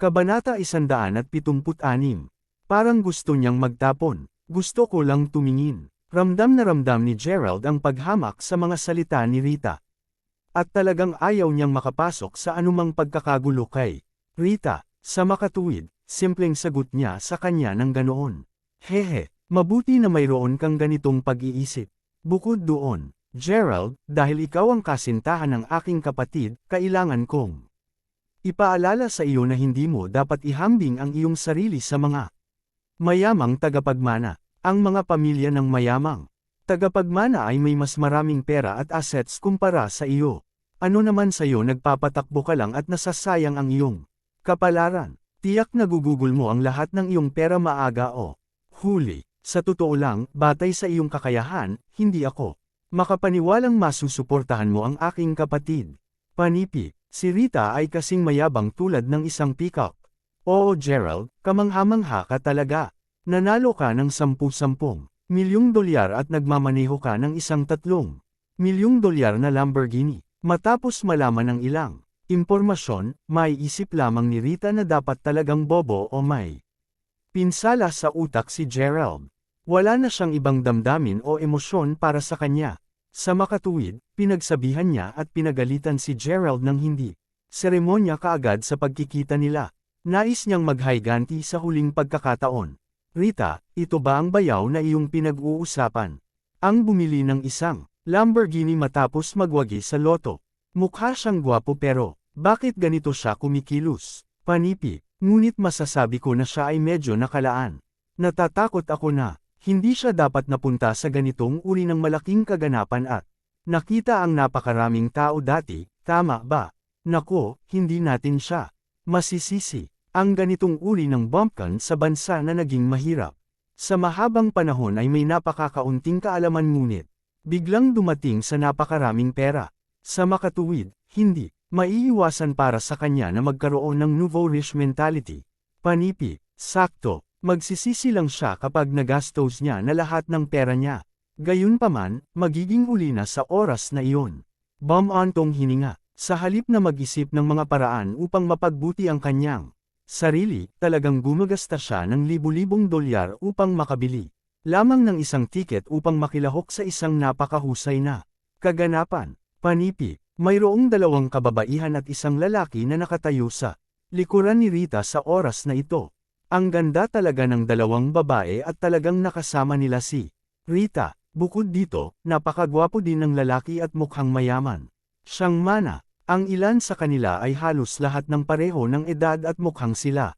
Kabanata 176. Parang gusto niyang magtapon. Gusto ko lang tumingin. Ramdam na ramdam ni Gerald ang paghamak sa mga salita ni Rita. At talagang ayaw niyang makapasok sa anumang pagkakagulo kay Rita. Sa makatuwid, simpleng sagot niya sa kanya ng ganoon. Hehe, mabuti na mayroon kang ganitong pag-iisip. Bukod doon, Gerald, dahil ikaw ang kasintahan ng aking kapatid, kailangan kong ipaalala sa iyo na hindi mo dapat ihambing ang iyong sarili sa mga mayamang tagapagmana. Ang mga pamilya ng mayamang tagapagmana ay may mas maraming pera at assets kumpara sa iyo. Ano naman sa iyo nagpapatakbo ka lang at nasasayang ang iyong kapalaran. Tiyak na gugugol mo ang lahat ng iyong pera maaga o huli. Sa totoo lang, batay sa iyong kakayahan, hindi ako makapaniwalang masusuportahan mo ang aking kapatid. Panipi, si Rita ay kasing mayabang tulad ng isang peacock. Oo Gerald, kamangha-mangha ka talaga. Nanalo ka ng 10 milyong dolyar at nagmamaneho ka ng isang 3 milyong dolyar na Lamborghini. Matapos malaman ng ilang impormasyon, may isip lamang ni Rita na dapat talagang bobo o may pinsala sa utak si Gerald. Wala na siyang ibang damdamin o emosyon para sa kanya. Sa makatuwid, pinagsabihan niya at pinagalitan si Gerald ng hindi seremonya kaagad sa pagkikita nila. Nais niyang maghayganti sa huling pagkakataon. Rita, ito ba ang bayaw na iyong pinag-uusapan? Ang bumili ng isang Lamborghini matapos magwagi sa loto. Mukha siyang gwapo pero, bakit ganito siya kumikilos? Panipi, ngunit masasabi ko na siya ay medyo nakalaan. Natatakot ako na, hindi siya dapat napunta sa ganitong uri ng malaking kaganapan at nakita ang napakaraming tao dati, tama ba? Nako, hindi natin siya masisisi. Ang ganitong uri ng bumpkan sa bansa na naging mahirap. Sa mahabang panahon ay may napakakaunting kaalaman ngunit biglang dumating sa napakaraming pera. Sa makatuwid, hindi maiiwasan para sa kanya na magkaroon ng nouveau riche mentality. Panipi, sakto, magsisisi lang siya kapag nagastos niya na lahat ng pera niya. Gayunpaman, magiging uli na sa oras na iyon. Bumantong hininga, sa halip na mag-isip ng mga paraan upang mapagbuti ang kanyang sarili, talagang gumagasta siya ng libu-libong dolyar upang makabili lamang ng isang tiket upang makilahok sa isang napakahusay na kaganapan. Panipi, mayroong 2 kababaihan at isang lalaki na nakatayo sa likuran ni Rita sa oras na ito. Ang ganda talaga ng 2 babae at talagang nakasama nila si Rita. Bukod dito, napakagwapo din ng lalaki at mukhang mayaman. Siyang mana. Ang ilan sa kanila ay halos lahat ng pareho ng edad at mukhang sila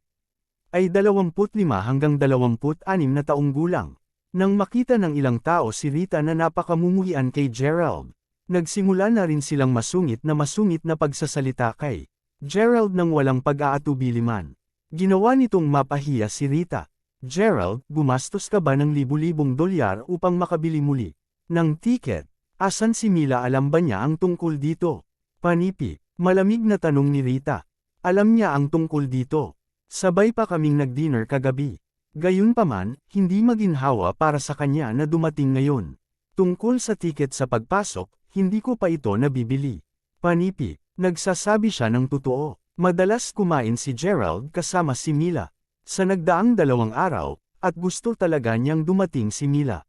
ay 25 hanggang 26 na taong gulang. Nang makita ng ilang tao si Rita na napakamumuhian kay Gerald, nagsimula na rin silang masungit na pagsasalita kay Gerald nang walang pag-aatubili man. Ginawa nitong mapahiya si Rita. Gerald, gumastos ka ba ng libu-libong dolyar upang makabili muli ng tiket? Asan si Mila, alam ba niya ang tungkol dito? Panipi, malamig na tanong ni Rita. Alam niya ang tungkol dito. Sabay pa kaming nag-dinner kagabi. Gayunpaman, hindi maginhawa para sa kanya na dumating ngayon. Tungkol sa tiket sa pagpasok, hindi ko pa ito nabibili. Panipi, nagsasabi siya ng totoo. Madalas kumain si Gerald kasama si Mila sa nagdaang 2 araw, at gusto talaga niyang dumating si Mila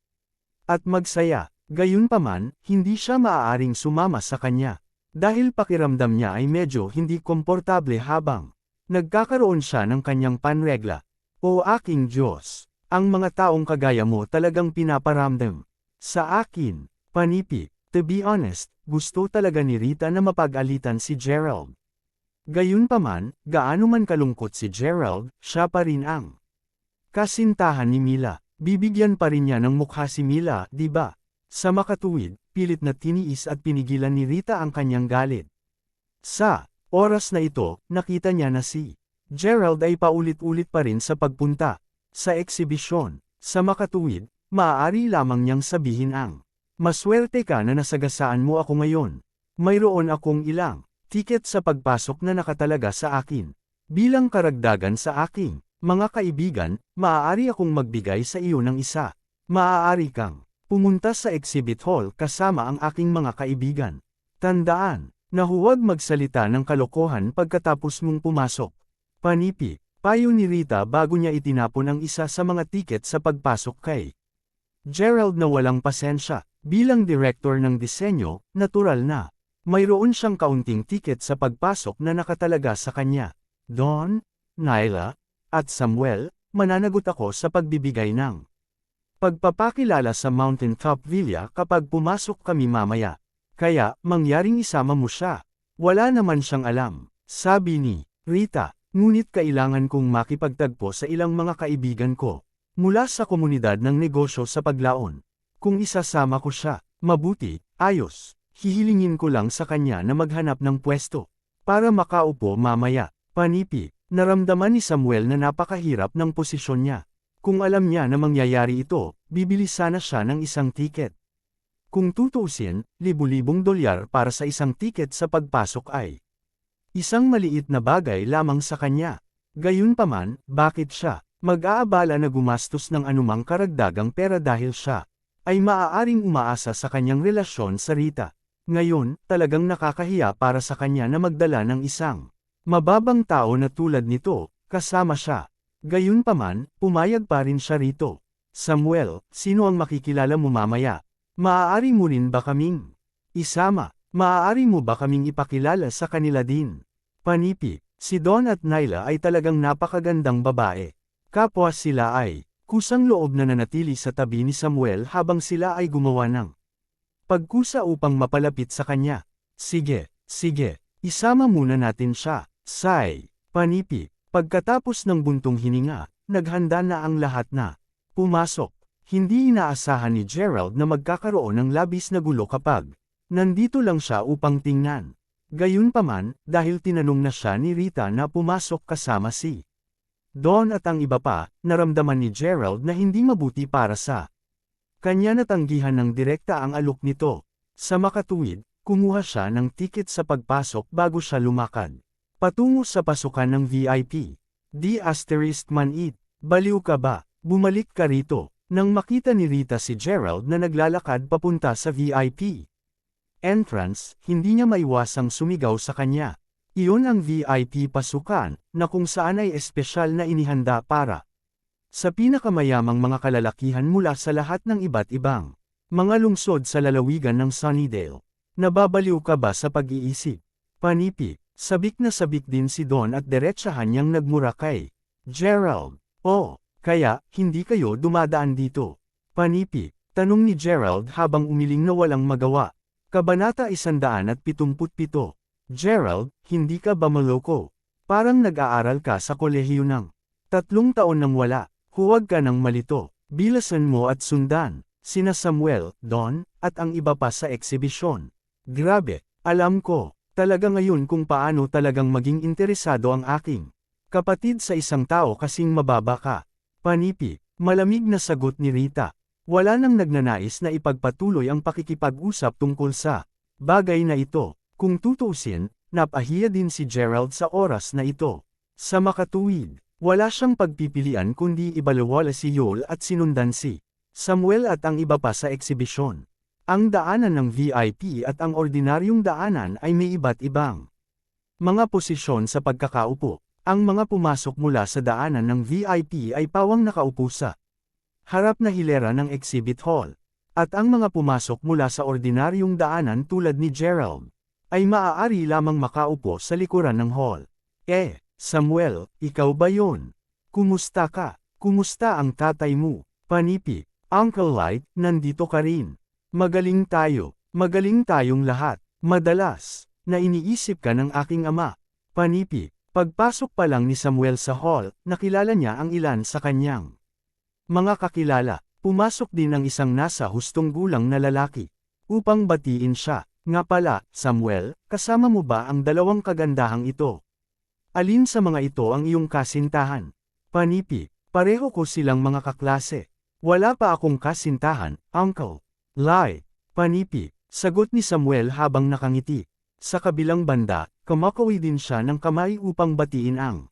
at magsaya. Gayunpaman, hindi siya maaaring sumama sa kanya. Dahil pakiramdam niya ay medyo hindi komportable habang nagkakaroon siya ng kanyang panregla. O aking Diyos, ang mga taong kagaya mo talagang pinaparamdam sa akin. Panipi, to be honest, gusto talaga ni Rita na mapag-alitan si Gerald. Gayunpaman, gaano man kalungkot si Gerald, siya pa rin ang kasintahan ni Mila. Bibigyan pa rin niya ng mukha si Mila, di ba? Sa makatuwid, pilit na tiniis at pinigilan ni Rita ang kanyang galit. Sa oras na ito, nakita niya na si Gerald ay paulit-ulit pa rin sa pagpunta sa eksibisyon. Sa makatuwid, maaari lamang niyang sabihin ang maswerte ka na nasagasaan mo ako ngayon. Mayroon akong ilang tiket sa pagpasok na nakatalaga sa akin. Bilang karagdagan sa aking mga kaibigan, maaari akong magbigay sa iyo ng isa. Maaari kang pumunta sa exhibit hall kasama ang aking mga kaibigan. Tandaan, na huwag magsalita ng kalokohan pagkatapos mong pumasok. Panipi, payo ni Rita bago niya itinapon ang isa sa mga tiket sa pagpasok kay Gerald na walang pasensya. Bilang direktor ng disenyo, natural na mayroon siyang kaunting tiket sa pagpasok na nakatalaga sa kanya. Dawn, Nyla, at Samuel, mananagot ako sa pagbibigay ng pagpapakilala sa Mountaintop Villa kapag pumasok kami mamaya. Kaya, mangyaring isama mo siya. Wala naman siyang alam, sabi ni Rita, ngunit kailangan kong makipagtagpo sa ilang mga kaibigan ko mula sa komunidad ng negosyo sa Paglaon. Kung isasama ko siya, mabuti, ayos, hihilingin ko lang sa kanya na maghanap ng pwesto para makaupo mamaya. Panipi, naramdaman ni Samuel na napakahirap ng posisyon niya. Kung alam niya na mangyayari ito, bibili sana siya ng isang tiket. Kung tutuusin, libu-libong dolyar para sa isang tiket sa pagpasok ay isang maliit na bagay lamang sa kanya. Gayunpaman, bakit siya mag-aabala na gumastos ng anumang karagdagang pera dahil siya ay maaaring umaasa sa kanyang relasyon sa Rita? Ngayon, talagang nakakahiya para sa kanya na magdala ng isang mababang tao na tulad nito, kasama siya. Gayunpaman, pumayag pa rin siya rito. Samuel, sino ang makikilala mo mamaya? Maaari mo rin ba kaming isama? Maaari mo ba kaming ipakilala sa kanila din? Panipi, si Dawn at Nyla ay talagang napakagandang babae. Kapwa sila ay kusang loob na nanatili sa tabi ni Samuel habang sila ay gumawa ng pagkusa upang mapalapit sa kanya. Sige, isama muna natin siya. Sigh. Panipi, pagkatapos ng buntong hininga, naghanda na ang lahat na pumasok. Hindi inaasahan ni Gerald na magkakaroon ng labis na gulo kapag nandito lang siya upang tingnan. Gayunpaman, dahil tinanong na siya ni Rita na pumasok kasama si Dawn at ang iba pa, naramdaman ni Gerald na hindi mabuti para sa kanya. Natanggihan ng direkta ang alok nito. Sa makatuwid, kumuha siya ng tiket sa pagpasok bago siya lumakad patungo sa pasukan ng VIP. ****, baliw ka ba? Bumalik ka rito. Nang makita ni Rita si Gerald na naglalakad papunta sa VIP entrance, hindi niya maiwasang sumigaw sa kanya. Iyon ang VIP pasukan, na kung saan ay espesyal na inihanda para sa pinakamayamang mga kalalakihan mula sa lahat ng iba't ibang mga lungsod sa lalawigan ng Sunnydale. Nababaliw ka ba sa pag-iisip? Panipi, sabik na sabik din si Dawn at diretsahan niyang nagmura kay Gerald. Oh, kaya, hindi kayo dumadaan dito? Panipi, tanong ni Gerald habang umiling na walang magawa. Kabanata 177. Gerald, hindi ka ba maloko? Parang nag-aaral ka sa kolehiyo ng 3 taon nang wala. Huwag ka nang malito. Bilasan mo at sundan sina Samuel, Dawn, at ang iba pa sa eksibisyon. Grabe, alam ko talaga ngayon kung paano talagang maging interesado ang aking kapatid sa isang tao kasing mababa ka. Panipi, malamig na sagot ni Rita. Wala nang nagnanais na ipagpatuloy ang pakikipag-usap tungkol sa bagay na ito. Kung tutuusin, napahiya din si Gerald sa oras na ito. Sa makatuwid, wala siyang pagpipilian kundi ibalewala si Yol at sinundan si Samuel at ang iba pa sa eksibisyon. Ang daanan ng VIP at ang ordinaryong daanan ay may iba't ibang mga posisyon sa pagkakaupo. Ang mga pumasok mula sa daanan ng VIP ay pawang nakaupo sa harap na hilera ng exhibit hall. At ang mga pumasok mula sa ordinaryong daanan tulad ni Gerald ay maaari lamang makaupo sa likuran ng hall. Samuel, ikaw ba yon? Kumusta ka? Kumusta ang tatay mo? Panipi, Uncle Light, nandito ka rin. Magaling tayong lahat. Madalas, na iniisip ka ng aking ama. Panipi, pagpasok pa lang ni Samuel sa hall, nakilala niya ang ilan sa kanyang mga kakilala. Pumasok din ang isang nasa hustong gulang na lalaki upang batiin siya. Nga pala, Samuel, kasama mo ba ang dalawang kagandahang ito? Alin sa mga ito ang iyong kasintahan? Panipi, pareho ko silang mga kaklase. Wala pa akong kasintahan, Uncle. Lie. Panipi, sagot ni Samuel habang nakangiti. Sa kabilang banda, kumakawi din siya ng kamay upang batiin ang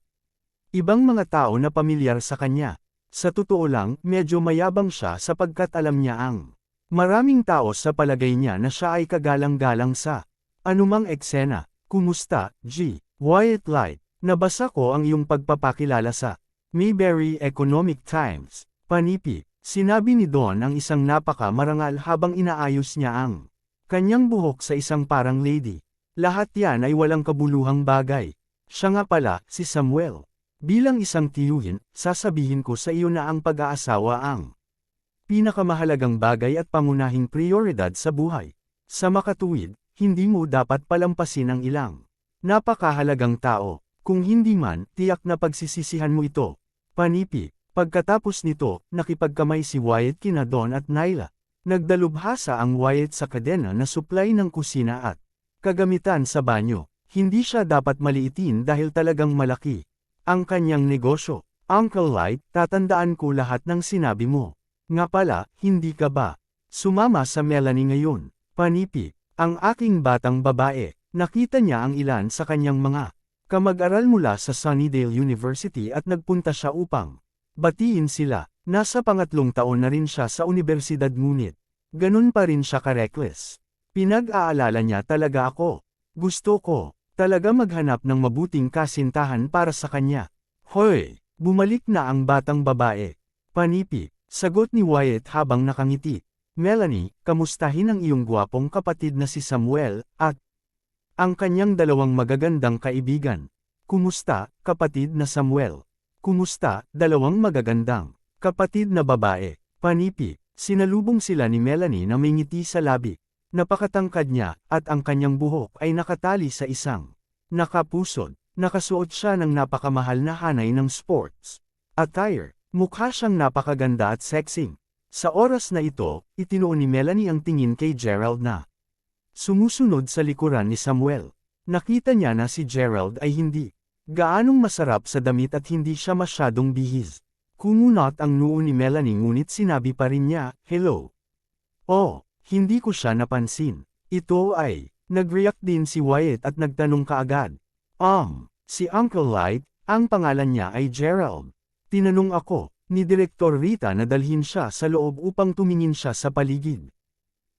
ibang mga tao na pamilyar sa kanya. Sa totoo lang, medyo mayabang siya sapagkat alam niya ang maraming tao sa palagay niya na siya ay kagalang-galang sa anumang eksena. Kumusta, G. Wyatt Light? Nabasa ko ang iyong pagpapakilala sa Mayberry Economic Times. Panipi, sinabi ni Don ang isang napaka-marangal habang inaayos niya ang kanyang buhok sa isang parang lady. Lahat yan ay walang kabuluhang bagay. Siya nga pala, si Samuel. Bilang isang tiyuhin, sasabihin ko sa iyo na ang pag-aasawa ang pinakamahalagang bagay at pangunahing prioridad sa buhay. Sa makatuwid, hindi mo dapat palampasin ang ilang napakahalagang tao. Kung hindi man, tiyak na pagsisisihan mo ito. Panipi, pagkatapos nito, nakipagkamay si Wyatt kina Don at Nyla. Nagdalubhasa ang Wyatt sa kadena na supply ng kusina at kagamitan sa banyo. Hindi siya dapat maliitin dahil talagang malaki ang kanyang negosyo. Uncle Light, tatandaan ko lahat ng sinabi mo. Nga pala, hindi ka ba sumama sa Melanie ngayon? Panipi, ang aking batang babae. Nakita niya ang ilan sa kanyang mga kamag-aral mula sa Sunnydale University at nagpunta siya upang batiin sila. Nasa pangatlong taon na rin siya sa universidad ngunit ganun pa rin siya ka-reckless. Pinag-aalala niya talaga ako. Gusto ko talaga maghanap ng mabuting kasintahan para sa kanya. Hoy, bumalik na ang batang babae. Panipi, sagot ni Wyatt habang nakangiti. Melanie, kamustahin ang iyong gwapong kapatid na si Samuel, at ang kanyang dalawang magagandang kaibigan. Kumusta, kapatid na Samuel? Kumusta, dalawang magagandang kapatid na babae? Panipi, sinalubong sila ni Melanie na may ngiti sa labi. Napakatangkad niya, at ang kanyang buhok ay nakatali sa isang nakapusod. Nakasuot siya ng napakamahal na hanay ng sports attire. Mukha siyang napakaganda at sexy. Sa oras na ito, itinuon ni Melanie ang tingin kay Gerald na sumusunod sa likuran ni Samuel. Nakita niya na si Gerald ay hindi gaanong masarap sa damit at hindi siya masyadong bihis. Kumunot ang noo ni Melanie ngunit sinabi pa rin niya, "Hello." Oh, hindi ko siya napansin. Ito ay, nag-react din si Wyatt at nagtanong kaagad. Si Uncle Light, ang pangalan niya ay Gerald. Tinanong ako ni Direktor Rita na dalhin siya sa loob upang tumingin siya sa paligid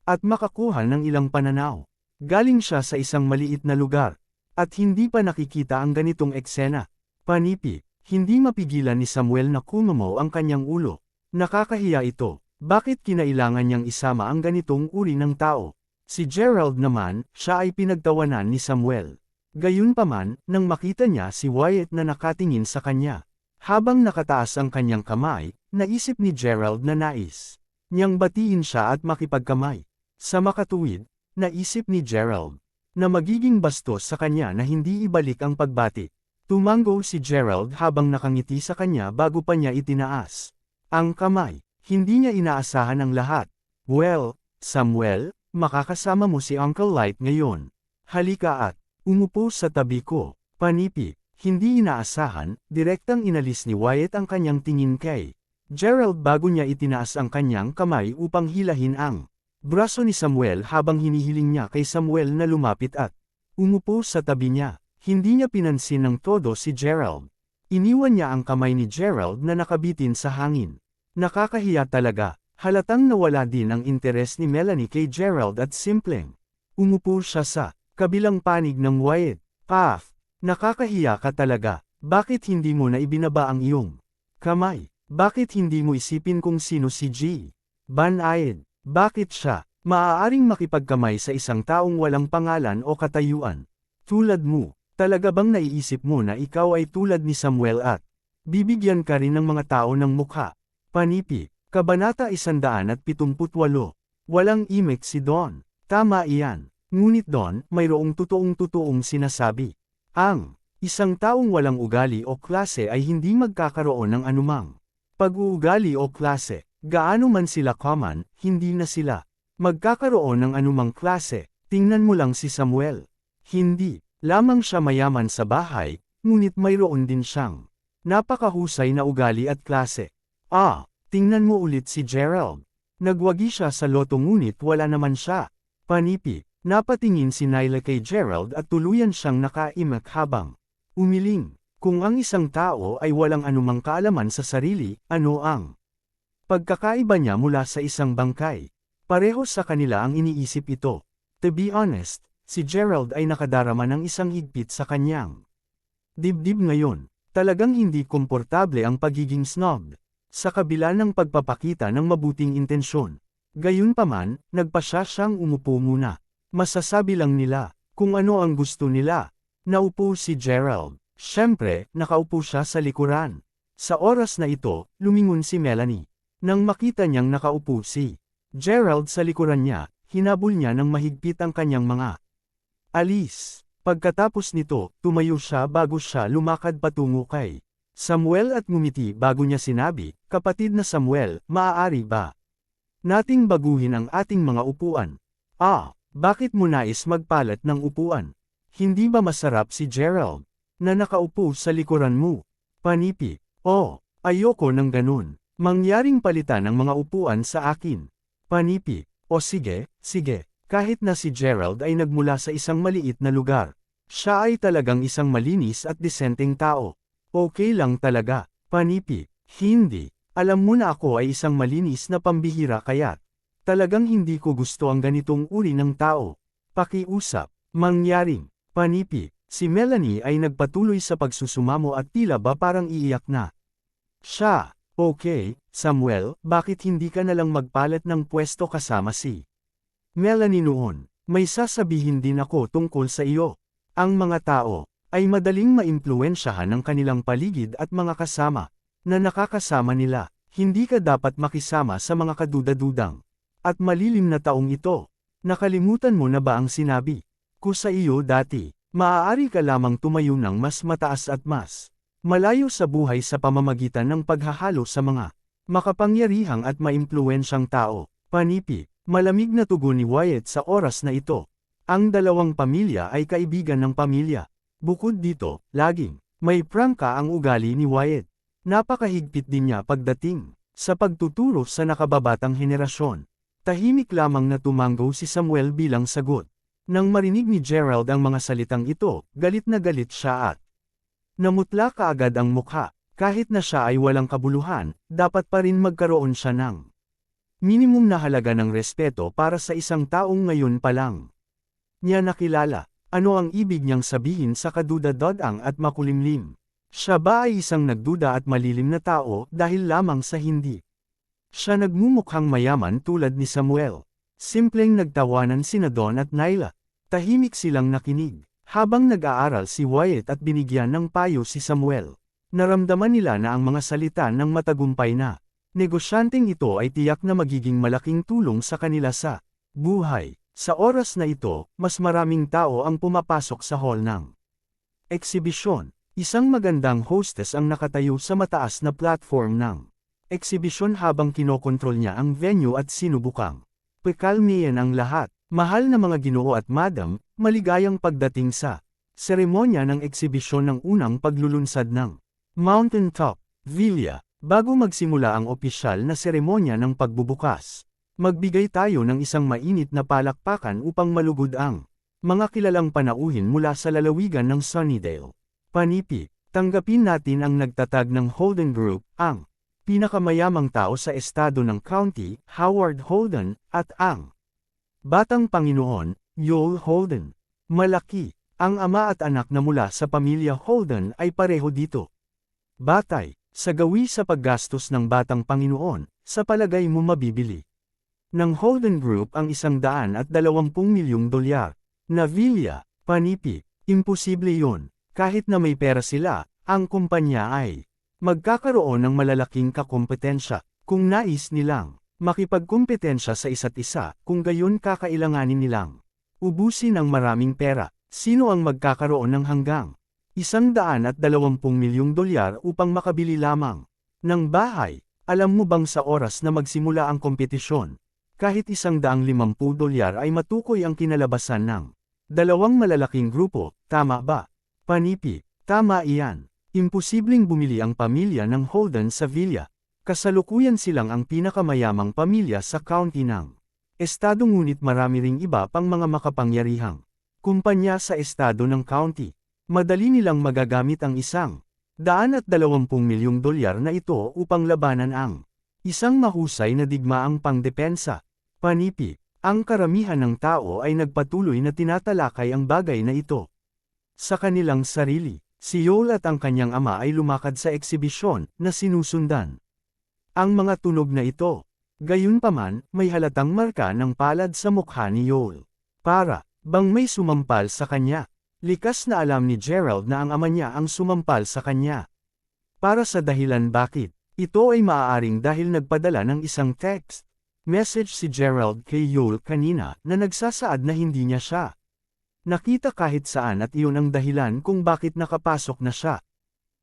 at makakuha ng ilang pananaw. Galing siya sa isang maliit na lugar, at hindi pa nakikita ang ganitong eksena. Panipi, hindi mapigilan ni Samuel na kumumo ang kanyang ulo. Nakakahiya ito. Bakit kinailangan niyang isama ang ganitong uri ng tao? Si Gerald naman, siya ay pinagtawanan ni Samuel. Gayunpaman, nang makita niya si Wyatt na nakatingin sa kanya, habang nakataas ang kanyang kamay, naisip ni Gerald na nais niyang batiin siya at makipagkamay. Sa makatuwid, naisip ni Gerald na magiging bastos sa kanya na hindi ibalik ang pagbati. Tumango si Gerald habang nakangiti sa kanya bago pa niya itinaas ang kamay. Hindi niya inaasahan ang lahat. "Well, Samuel, makakasama mo si Uncle Light ngayon. Halika at umupo sa tabi ko." Panipi, hindi inaasahan, direktang inalis ni Wyatt ang kanyang tingin kay Gerald bago niya itinaas ang kanyang kamay upang hilahin ang braso ni Samuel habang hinihiling niya kay Samuel na lumapit at umupo sa tabi niya. Hindi niya pinansin ng todo si Gerald. Iniwan niya ang kamay ni Gerald na nakabitin sa hangin. Nakakahiya talaga. Halatang nawala din ang interes ni Melanie kay Gerald at simpleng umupo siya sa kabilang panig ng Wyatt. "Paf, nakakahiya ka talaga. Bakit hindi mo na ibinaba ang iyong kamay? Bakit hindi mo isipin kung sino si G. Van-Ayed? Bakit siya maaaring makipagkamay sa isang taong walang pangalan o katayuan? Tulad mo, talaga bang naiisip mo na ikaw ay tulad ni Samuel at bibigyan ka rin ng mga tao ng mukha?" Panipi, Kabanata 178. Walang imik si Don. Tama iyan. Ngunit Don, mayroong totoong-totoong sinasabi. Ang isang taong walang ugali o klase ay hindi magkakaroon ng anumang pag-uugali o klase. Gaano man sila common, hindi na sila magkakaroon ng anumang klase. Tingnan mo lang si Samuel. Hindi lamang siya mayaman sa bahay, ngunit mayroon din siyang napakahusay na ugali at klase. Tingnan mo ulit si Gerald. Nagwagi siya sa loto ngunit wala naman siya. Panipi, napatingin si Nyla kay Gerald at tuluyan siyang nakaimak habang umiling. Kung ang isang tao ay walang anumang kaalaman sa sarili, ano ang pagkakaiba niya mula sa isang bangkay? Parehas sa kanila ang iniisip ito. To be honest, si Gerald ay nakadarama ng isang higpit sa kanyang Dibdib ngayon, talagang hindi komportable ang pagiging snob. Sa kabila ng pagpapakita ng mabuting intensyon. Gayunpaman, nagpasya siyang umupo muna. Masasabi lang nila, kung ano ang gusto nila. Naupo si Gerald. Siyempre, nakaupo siya sa likuran. Sa oras na ito, lumingon si Melanie. Nang makita niyang nakaupo si Gerald sa likuran niya, hinabol niya ng mahigpit ang kanyang mga alis. Pagkatapos nito, tumayo siya bago siya lumakad patungo kay Samuel at ngumiti bago niya sinabi, "Kapatid na Samuel, maaari ba nating baguhin ang ating mga upuan?" Bakit mo nais magpalat ng upuan? Hindi ba masarap si Gerald na nakaupo sa likuran mo? Panipi, ayoko ng ganun. Mangyaring palitan ng mga upuan sa akin. Panipi, sige, sige. Kahit na si Gerald ay nagmula sa isang maliit na lugar. Siya ay talagang isang malinis at disenteng tao. Okay lang talaga. Panipi, hindi. Alam mo na ako ay isang malinis na pambihira kaya't talagang hindi ko gusto ang ganitong uri ng tao. Pakiusap, mangyaring. Panipi, si Melanie ay nagpatuloy sa pagsusumamo at tila ba parang iiyak na. Siya, okay, Samuel, bakit hindi ka nalang magpalit ng pwesto kasama si Melanie noon? May sasabihin din ako tungkol sa iyo. Ang mga tao ay madaling maimpluwensyahan ng kanilang paligid at mga kasama na nakakasama nila. Hindi ka dapat makisama sa mga kaduda-dudang at malilim na taong ito. Nakalimutan mo na ba ang sinabi ko sa iyo dati? Maaari ka lamang tumayo ng mas mataas at mas malayo sa buhay sa pamamagitan ng paghahalo sa mga makapangyarihang at maimpluwensyang tao. Panipi, malamig na tugon ni Wyatt sa oras na ito. Ang dalawang pamilya ay kaibigan ng pamilya. Bukod dito, laging may prangka ang ugali ni Wyatt. Napakahigpit din niya pagdating sa pagtuturo sa nakababatang henerasyon. Tahimik lamang na tumanggo si Samuel bilang sagot. Nang marinig ni Gerald ang mga salitang ito, galit na galit siya at namutla kaagad ang mukha. Kahit na siya ay walang kabuluhan, dapat pa rin magkaroon siya ng minimum na halaga ng respeto para sa isang taong ngayon pa lang niya nakilala. Ano ang ibig niyang sabihin sa kaduda-dodang at makulimlim? Siya ba ay isang nagduda at malilim na tao dahil lamang sa hindi siya nagmumukhang mayaman tulad ni Samuel? Simpleng nagtawanan sina Don at Nyla. Tahimik silang nakinig. Habang nag-aaral si Wyatt at binigyan ng payo si Samuel, naramdaman nila na ang mga salita ng matagumpay na negosyanteng ito ay tiyak na magiging malaking tulong sa kanila sa buhay. Sa oras na ito, mas maraming tao ang pumapasok sa hall ng eksibisyon. Isang magandang hostess ang nakatayo sa mataas na platform ng eksibisyon habang kinokontrol niya ang venue at sinubukang pekalmihan ang lahat. Mahal na mga ginoo at madam, maligayang pagdating sa seremonya ng eksibisyon ng unang paglulunsad ng Mountain Top Villa. Bago magsimula ang opisyal na seremonya ng pagbubukas, magbigay tayo ng isang mainit na palakpakan upang malugod ang mga kilalang panauhin mula sa lalawigan ng Sunnydale. Panipi, tanggapin natin ang nagtatag ng Holden Group, ang pinakamayamang tao sa estado ng county, Howard Holden, at ang Batang Panginoon, Joel Holden. Malaki, ang ama at anak na mula sa pamilya Holden ay pareho dito. Batay, sa gawi sa paggastos ng Batang Panginoon, sa palagay mo mabibili ng Holden Group ang $120 milyong na villa. Panipi, imposible yon. Kahit na may pera sila, ang kumpanya ay magkakaroon ng malalaking kakompetensya kung nais nilang makipagkumpetensya sa isa't isa, kung gayon kakailanganin nilang ubusin ang maraming pera. Sino ang magkakaroon ng hanggang $120 milyong upang makabili lamang ng bahay? Alam mo bang sa oras na magsimula ang kompetisyon, kahit $150 ay matukoy ang kinalabasan ng dalawang malalaking grupo, tama ba? Panipi, tama iyan. Imposibleng bumili ang pamilya ng Holden sa villa. Kasalukuyan silang ang pinakamayamang pamilya sa county ng estado, ngunit marami ring iba pang mga makapangyarihang kumpanya sa estado ng county. Madali nilang magagamit ang $120 milyong na ito upang labanan ang isang mahusay na digmaang pangdepensa. Panipi, ang karamihan ng tao ay nagpatuloy na tinatalakay ang bagay na ito sa kanilang sarili. Si Yol at ang kanyang ama ay lumakad sa eksibisyon na sinusundan. Ang mga tunog na ito. Gayunpaman, may halatang marka ng palad sa mukha ni Yol. Para bang may sumampal sa kanya. Likas na alam ni Gerald na ang ama niya ang sumampal sa kanya. Para sa dahilan bakit. Ito ay maaaring dahil nagpadala ng isang text message si Gerald kay Yol kanina na nagsasaad na hindi niya siya nakita kahit saan at iyon ang dahilan kung bakit nakapasok na siya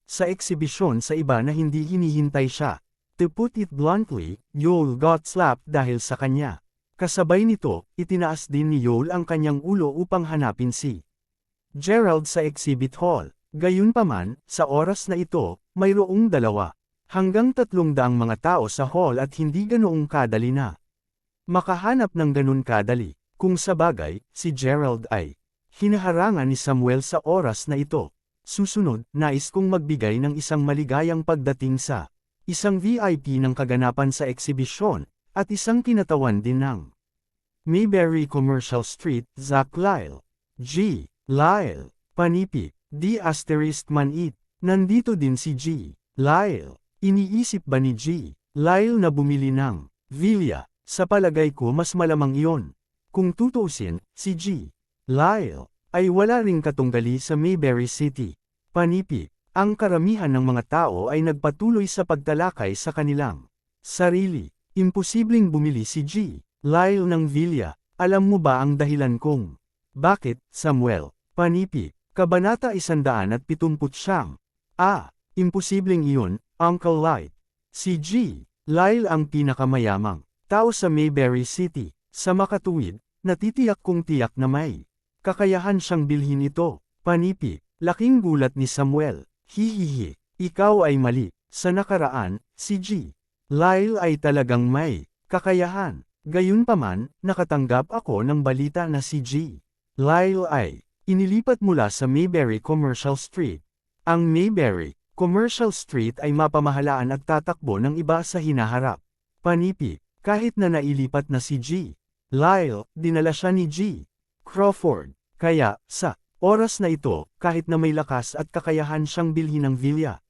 sa eksibisyon sa iba na hindi hinihintay siya. To put it bluntly, Yol got slapped dahil sa kanya. Kasabay nito, itinaas din ni Yol ang kanyang ulo upang hanapin si Gerald sa exhibit hall. Gayunpaman, sa oras na ito, mayroong 2 hanggang 300 mga tao sa hall at hindi ganoong kadali na makahanap ng ganun kadali. Kung sabagay, si Gerald ay hinaharangan ni Samuel sa oras na ito. Susunod, nais kong magbigay ng isang maligayang pagdating sa isang VIP ng kaganapan sa eksibisyon, at isang kinatawan din ng Mayberry Commercial Street, Zach Lyle. G. Lyle. Panipi. D** Manit. Nandito din si G. Lyle. Iniisip ba ni G. Lyle na bumili ng Villa? Sa palagay ko mas malamang iyon. Kung tutuusin, si G. Lyle ay wala ring katunggali sa Mayberry City. Panipi. Ang karamihan ng mga tao ay nagpatuloy sa pagtalakay sa kanilang sarili. Imposibleng bumili si G. Lyle ng Villa. Alam mo ba ang dahilan kung bakit, Samuel? Panipi. Kabanata 179. Imposibleng iyon, Uncle Light. Si G. Lyle ang pinakamayamang tao sa Mayberry City. Sa makatuwid, natitiyak kong tiyak na may kakayahan siyang bilhin ito. Panipi. Laking gulat ni Samuel. Hihihi. Ikaw ay mali. Sa nakaraan, si G. Lyle ay talagang may kakayahan. Gayunpaman, nakatanggap ako ng balita na si G. Lyle ay inilipat mula sa Mayberry Commercial Street. Ang Mayberry Commercial Street ay mapamahalaan at tatakbo ng iba sa hinaharap. Panipi. Kahit na nailipat na si G. Lyle, dinala siya ni G. Crawford. Kaya, sa oras na ito, kahit na may lakas at kakayahan siyang bilhin ng Villa,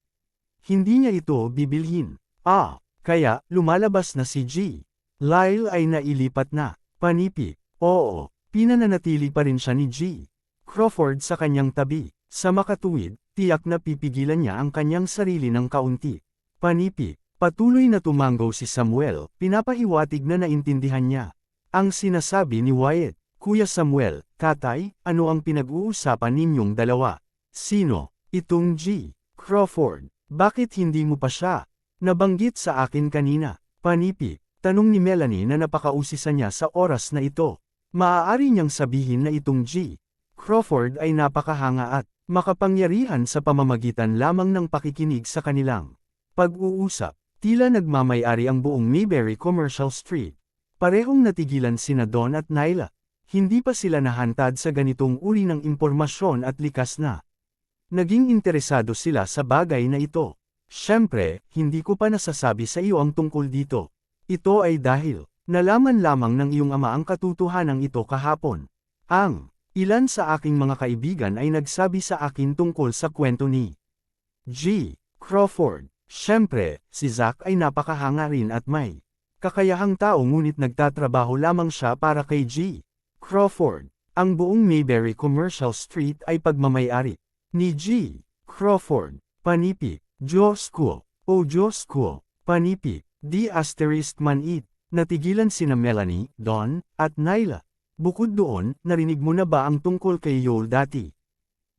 hindi niya ito bibilhin. Kaya, lumalabas na si G. Lyle ay nailipat na. Panipi. Oo, pinananatili pa rin siya ni G. Crawford sa kanyang tabi. Sa makatuwid, tiyak na pipigilan niya ang kanyang sarili ng kaunti. Panipi. Patuloy na tumanggaw si Samuel, pinapahiwatig na naintindihan niya ang sinasabi ni Wyatt. Kuya Samuel, Tatay, ano ang pinag-uusapan ninyong dalawa? Sino? Itong G. Crawford. Bakit hindi mo pa siya nabanggit sa akin kanina? Panipi. Tanong ni Melanie na napakausisa niya sa oras na ito. Maaari niyang sabihin na itong G. Crawford ay napakahanga at makapangyarihan sa pamamagitan lamang ng pakikinig sa kanilang pag-uusap. Tila nagmamay-ari ang buong Mayberry Commercial Street. Parehong natigilan sina Don at Nyla. Hindi pa sila nahantad sa ganitong uri ng impormasyon at likas na naging interesado sila sa bagay na ito. Siyempre, hindi ko pa nasasabi sa iyo ang tungkol dito. Ito ay dahil nalaman lamang ng iyong ama ang katotohanan ito kahapon. Ang ilan sa aking mga kaibigan ay nagsabi sa akin tungkol sa kwento ni G. Crawford. Siyempre, si Zach ay napakahanga rin at may kakayahang tao ngunit nagtatrabaho lamang siya para kay G. Crawford. Ang buong Mayberry Commercial Street ay pagmamay-ari ni G. Crawford. Panipi. Diyos ko. O Diyos ko. Panipi. D** Manit. Natigilan sina Melanie, Don, at Nyla. Bukod doon, narinig mo na ba ang tungkol kay Yol dati?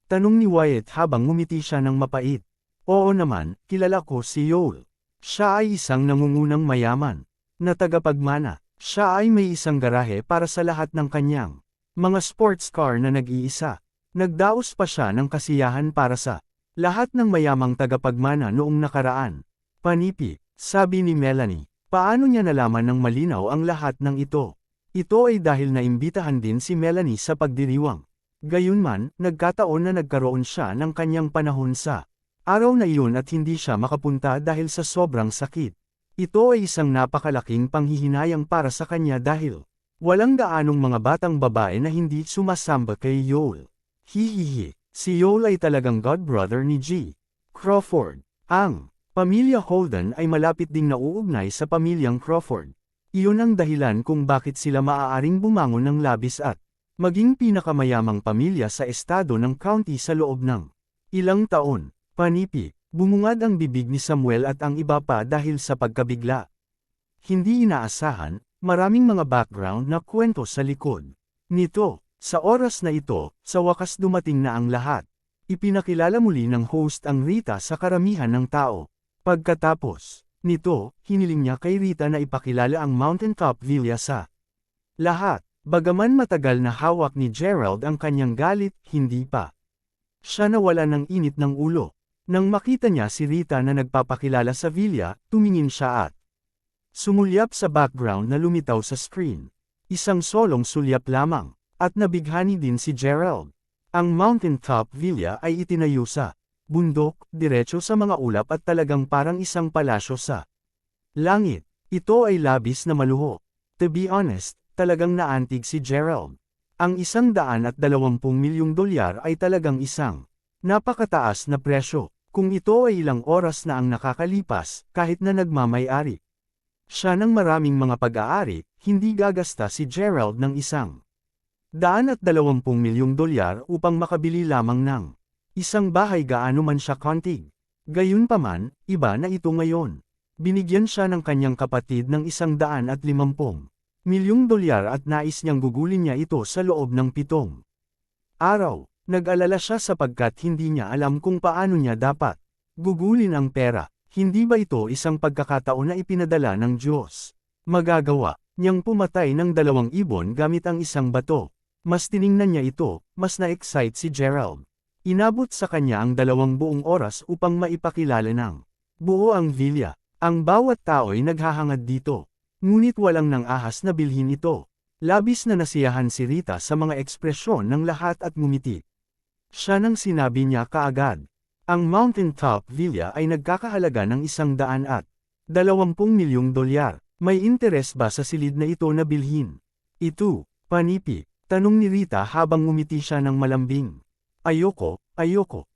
Tanong ni Wyatt habang ngumiti siya ng mapait. Oo naman, kilala ko si Yol. Siya ay isang nangungunang mayaman na tagapagmana. Siya ay may isang garahe para sa lahat ng kanyang mga sports car na nag-iisa. Nagdaos pa siya ng kasiyahan para sa lahat ng mayamang tagapagmana noong nakaraan. Panipi. Sabi ni Melanie. Paano niya nalaman ng malinaw ang lahat ng ito? Ito ay dahil naimbitahan din si Melanie sa pagdiriwang. Gayunman, nagkataon na nagkaroon siya ng kanyang panahon sa araw na iyon at hindi siya makapunta dahil sa sobrang sakit. Ito ay isang napakalaking panghihinayang para sa kanya dahil walang gaanong mga batang babae na hindi sumasamba kay Yol. Hihihi. Si Joel ay talagang godbrother ni G. Crawford. Ang pamilya Holden ay malapit ding nauugnay sa pamilyang Crawford. Iyon ang dahilan kung bakit sila maaaring bumangon ng labis at maging pinakamayamang pamilya sa estado ng county sa loob ng ilang taon. Panipi, bumungad ang bibig ni Samuel at ang iba pa dahil sa pagkabigla. Hindi inaasahan, maraming mga background na kwento sa likod nito. Sa oras na ito, sa wakas dumating na ang lahat. Ipinakilala muli ng host ang Rita sa karamihan ng tao. Pagkatapos nito, hiniling niya kay Rita na ipakilala ang Mountaintop Villa sa lahat. Bagaman matagal na hawak ni Gerald ang kanyang galit, hindi pa siya nawala ng init ng ulo. Nang makita niya si Rita na nagpapakilala sa villa, tumingin siya at sumulyap sa background na lumitaw sa screen. Isang solong sulyap lamang, at nabighani din si Gerald. Ang Mountaintop Villa ay itinayo sa bundok, diretso sa mga ulap at talagang parang isang palasyo sa langit. Ito ay labis na maluho. To be honest, talagang naantig si Gerald. Ang $120 milyong ay talagang isang napakataas na presyo. Kung ito ay ilang oras na ang nakakalipas, kahit na nagmamay-ari siya ng maraming mga pag-aari, hindi gagasta si Gerald ng $120 milyong upang makabili lamang ng isang bahay gaano man siya kontig. Gayunpaman, iba na ito ngayon. Binigyan siya ng kanyang kapatid ng $150 milyong at nais niyang gugulin niya ito sa loob ng 7 araw. Nag-alala siya sapagkat hindi niya alam kung paano niya dapat gugulin ang pera. Hindi ba ito isang pagkakataon na ipinadala ng Diyos? Magagawa niyang pumatay ng 2 ibon gamit ang isang bato. Mas tiningnan niya ito, mas na-excite si Gerald. Inabot sa kanya ang 2 buong oras upang maipakilala ng buo ang villa. Ang bawat tao'y naghahangad dito. Ngunit walang nang ahas na bilhin ito. Labis na nasiyahan si Rita sa mga ekspresyon ng lahat at ngumiti. Siya nang sinabi niya kaagad. Ang Mountaintop Villa ay nagkakahalaga ng $120 milyong. May interes ba sa silid na ito na bilhin? Ito, panipi, tanong ni Rita habang ngumiti siya ng malambing. Ayoko.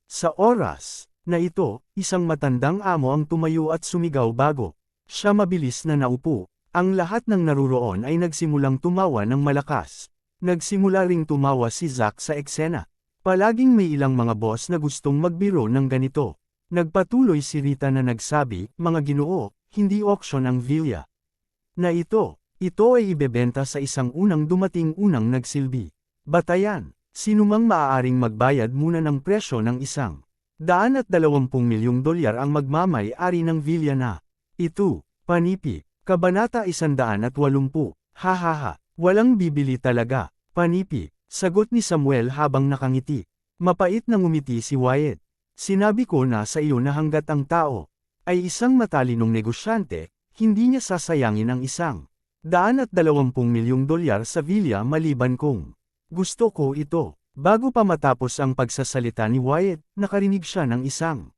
Sa oras na ito, isang matandang amo ang tumayo at sumigaw bago siya mabilis na naupo. Ang lahat ng naruroon ay nagsimulang tumawa ng malakas. Nagsimula ring tumawa si Zack sa eksena. Palaging may ilang mga boss na gustong magbiro ng ganito. Nagpatuloy si Rita na nagsabi, mga ginoo, hindi auction ang villa na ito. Ito ay ibebenta sa isang unang dumating unang nagsilbi. Batayan, sinumang maaaring magbayad muna ng presyo ng $120 milyong ang magmamay-ari ng villa na ito. Panipi. Kabanata 180. Hahaha, walang bibili talaga. Panipi, sagot ni Samuel habang nakangiti. Mapait na ngumiti si Wyatt. Sinabi ko na sa iyo na hanggat ang tao ay isang matalinong negosyante, hindi niya sasayangin ang $120 milyong sa villa maliban kung gusto ko ito. Bago pa matapos ang pagsasalita ni Wyatt, nakarinig siya ng isang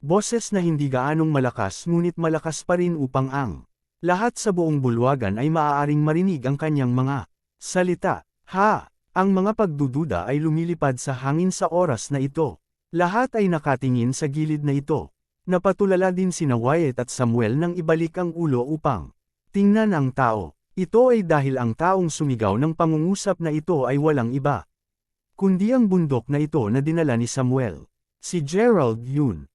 boses na hindi gaanong malakas ngunit malakas pa rin upang ang lahat sa buong bulwagan ay maaaring marinig ang kanyang mga salita. Ang mga pagdududa ay lumilipad sa hangin sa oras na ito. Lahat ay nakatingin sa gilid na ito. Napatulala din sina Wyatt at Samuel nang ibalik ang ulo upang tingnan ang tao. Ito ay dahil ang taong sumigaw ng pangungusap na ito ay walang iba kundi ang bundok na ito na dinala ni Samuel. Si Gerald yun.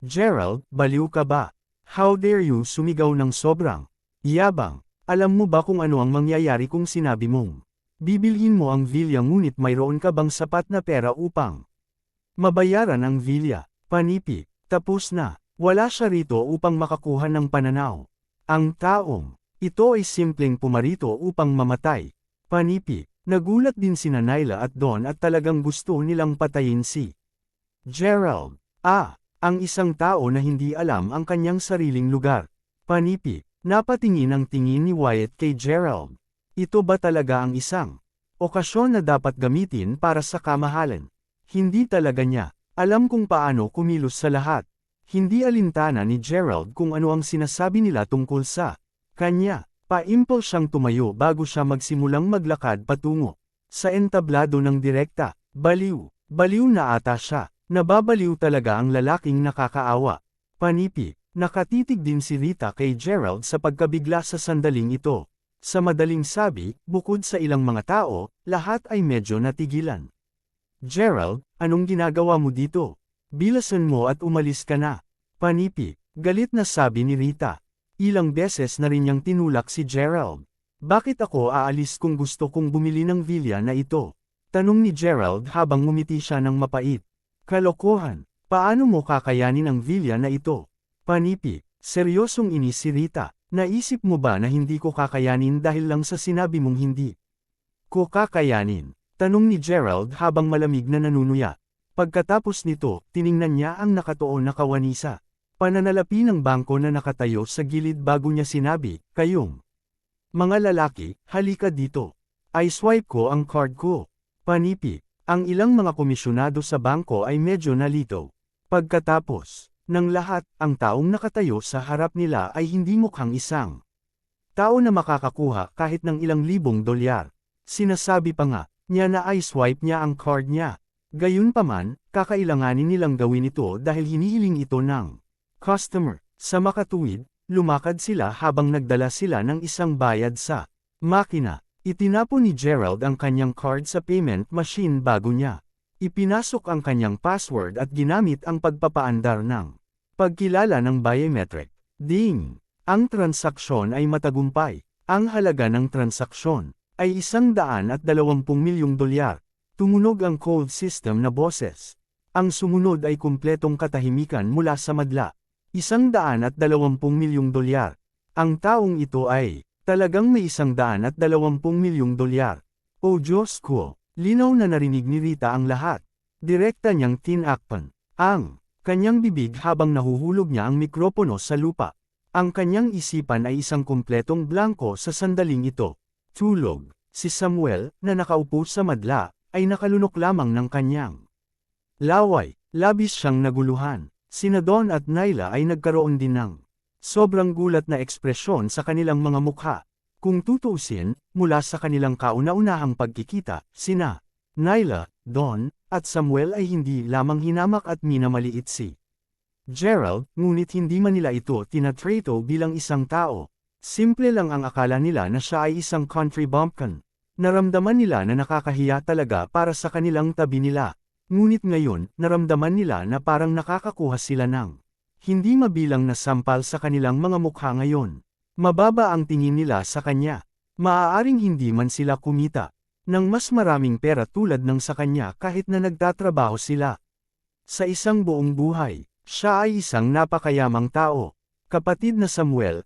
Gerald, baliw ka ba? How dare you sumigaw ng sobrang yabang? Alam mo ba kung ano ang mangyayari kung sinabi mong bibilhin mo ang villa ngunit mayroon ka bang sapat na pera upang mabayaran ang villa? Panipi, tapos na. Wala siya rito upang makakuha ng pananaw. Ang taong ito ay simpleng pumarito upang mamatay. Panipi, nagulat din sina Nyla at Dawn at talagang gusto nilang patayin si Gerald. Ang isang tao na hindi alam ang kanyang sariling lugar. Panipi, napatingin ang tingin ni Wyatt kay Gerald. Ito ba talaga ang isang okasyon na dapat gamitin para sa kamahalan? Hindi talaga niya alam kung paano kumilos sa lahat. Hindi alintana ni Gerald kung ano ang sinasabi nila tungkol sa kanya. Paimpol siyang tumayo bago siya magsimulang maglakad patungo sa entablado ng direkta. Baliw. Baliw na ata siya. Nababaliw talaga ang lalaking nakakaawa. Panipi. Nakatitig din si Rita kay Gerald sa pagkabigla sa sandaling ito. Sa madaling sabi, bukod sa ilang mga tao, lahat ay medyo natigilan. Gerald, anong ginagawa mo dito? Bilasan mo at umalis ka na. Panipi. Galit na sabi ni Rita. Ilang beses na rin niyang tinulak si Gerald. Bakit ako aalis kung gusto kong bumili ng villa na ito? Tanong ni Gerald habang ngumiti siya ng mapait. Kalokohan. Paano mo kakayanin ang villa na ito? Panipi. Seryosong inis si Rita. Naisip mo ba na hindi ko kakayanin dahil lang sa sinabi mong hindi ko kakayanin? Tanong ni Gerald habang malamig na nanunuya. Pagkatapos nito, tiningnan niya ang nakatuon na kawanisa. Pananalapi ng bangko na nakatayo sa gilid bago niya sinabi, kayong mga lalaki, halika dito. I swipe ko ang card ko. Panipi. Ang ilang mga komisyonado sa bangko ay medyo nalito. Pagkatapos ng lahat, ang taong nakatayo sa harap nila ay hindi mukhang isang tao na makakakuha kahit ng ilang libong dolyar. Sinasabi pa nga niya na ay swipe niya ang card niya. Gayunpaman, kakailanganin nilang gawin ito dahil hinihiling ito ng customer. Sa makatuwid, lumakad sila habang nagdala sila ng isang bayad sa makina. Itinapon ni Gerald ang kanyang card sa payment machine bago niya ipinasok ang kanyang password at ginamit ang pagpapaandar ng pagkilala ng biometric. Ding! Ang transaksyon ay matagumpay. Ang halaga ng transaksyon ay $120 milyong. Tumunog ang code system na boses. Ang sumunod ay kumpletong katahimikan mula sa madla. $120 milyong. Ang taong ito ay talagang may $120 milyong. O Diyos ko! Linaw na narinig ni Rita ang lahat. Direkta niyang tinakpan ang kanyang bibig habang nahuhulog niya ang mikropono sa lupa. Ang kanyang isipan ay isang kumpletong blanko sa sandaling ito. Tulog. Si Samuel, na nakaupo sa madla, ay nakalunok lamang ng kanyang laway. Labis siyang naguluhan. Sina Don at Nyla ay nagkaroon din ng sobrang gulat na ekspresyon sa kanilang mga mukha. Kung tutuusin, mula sa kanilang kauna-unahang pagkikita, sina Nyla, Don, at Samuel ay hindi lamang hinamak at minamaliit si Gerald, ngunit hindi man nila ito tinatrato bilang isang tao. Simple lang ang akala nila na siya ay isang country bumpkin. Naramdaman nila na nakakahiya talaga para sa kanilang tabi nila. Ngunit ngayon, naramdaman nila na parang nakakakuha sila ng hindi mabilang na sampal sa kanilang mga mukha ngayon. Mababa ang tingin nila sa kanya. Maaaring hindi man sila kumita ng mas maraming pera tulad ng sa kanya kahit na nagtatrabaho sila. Sa isang buong buhay, siya ay isang napakayamang tao. Kapatid na Samuel,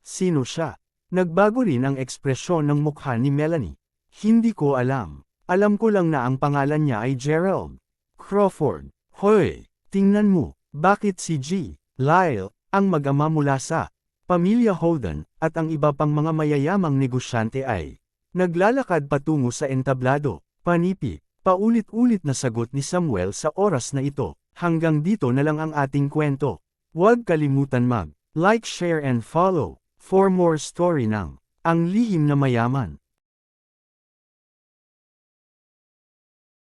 sino siya? Nagbago rin ang ekspresyon ng mukha ni Melanie. Hindi ko alam. Alam ko lang na ang pangalan niya ay Gerald Crawford. Hoy, tingnan mo, bakit si G. Lyle, ang mag-ama mula sa pamilya Holden, at ang iba pang mga mayayamang negosyante ay naglalakad patungo sa entablado. Panipi. Paulit-ulit na sagot ni Samuel sa oras na ito. Hanggang dito na lang ang ating kwento. Huwag kalimutan mag-like, share and follow for more story ng Ang Lihim na Mayaman.